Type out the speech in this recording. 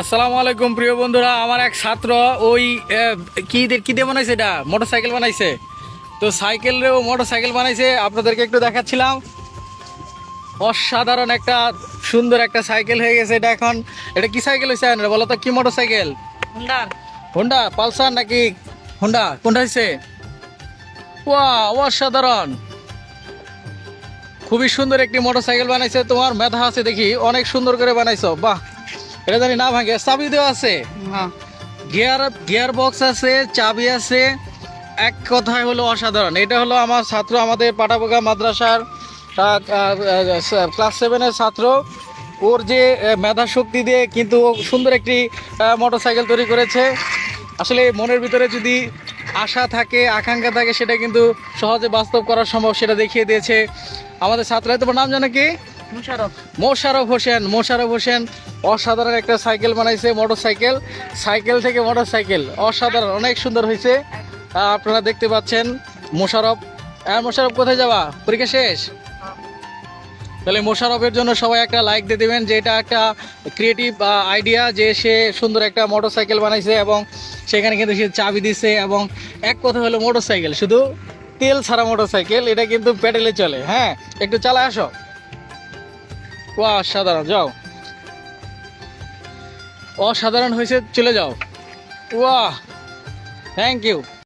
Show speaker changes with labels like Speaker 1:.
Speaker 1: আসসালামু আলাইকুম প্রিয় বন্ধুরা। আমার এক ছাত্র ওই কি দিয়ে বানাইছে, এটা মোটরসাইকেল বানাইছে। তো সাইকেলেও মোটরসাইকেল বানাইছে, আপনাদেরকে একটু দেখাচ্ছিলাম। অসাধারণ একটা সুন্দর একটা সাইকেল হয়ে গেছে এটা। এখন এটা কি সাইকেল হয়েছে বলো তো, কি মোটরসাইকেল?
Speaker 2: হুন্ডা।
Speaker 1: হোন্ডা পালসার নাকি হোন্ডা, কোনটা হয়েছে? অসাধারণ, খুবই সুন্দর একটি মোটরসাইকেল বানাইছে। তোমার মেধা আছে দেখি, অনেক সুন্দর করে বানাইছো। বাহ, এটা জানি না ভাঙে, চাবি দেওয়া আছে,
Speaker 2: হ্যাঁ,
Speaker 1: গিয়ার বক্স আছে, চাবি আছে। এক কথায় হলো অসাধারণ। এটা হলো আমার ছাত্র, আমাদের পাটাবোগা মাদ্রাসার ক্লাস 7-এর ছাত্র। ওর যে মেধা শক্তি দিয়ে কিন্তু ও সুন্দর একটি মোটরসাইকেল তৈরি করেছে। আসলে মনের ভিতরে যদি আশা থাকে, আকাঙ্ক্ষা থাকে, সেটা কিন্তু সহজে বাস্তব করা সম্ভব, সেটা দেখিয়ে দিয়েছে আমাদের ছাত্র। তোমার নাম জানো কি?
Speaker 2: মুশারফ।
Speaker 1: মোশাররফ হোসেন অসাধারণ একটা সাইকেল বানাইছে, মোটরসাইকেল। সাইকেল থেকে মোটরসাইকেল, অসাধারণ, অনেক সুন্দর হয়েছে। আপনারা দেখতে পাচ্ছেন মোশাররফ। মোশাররফ কোথায় যাবা, পরীক্ষা শেষ? তাহলে মোশাররফের জন্য সবাই একটা লাইক দিয়ে দেবেন, যে এটা একটা ক্রিয়েটিভ আইডিয়া, যে সে সুন্দর একটা মোটরসাইকেল বানাইছে এবং সেখানে কিন্তু সে চাবি দিছে। এবং এক কথা হলো মোটরসাইকেল শুধু তেল ছাড়া মোটরসাইকেল, এটা কিন্তু পেডেলে চলে। হ্যাঁ, একটু চালায় আসো। অসাধারণ, যাও, অসাধারণ হয়েছে, চলে যাও। ওয়াহ, থ্যাংক ইউ।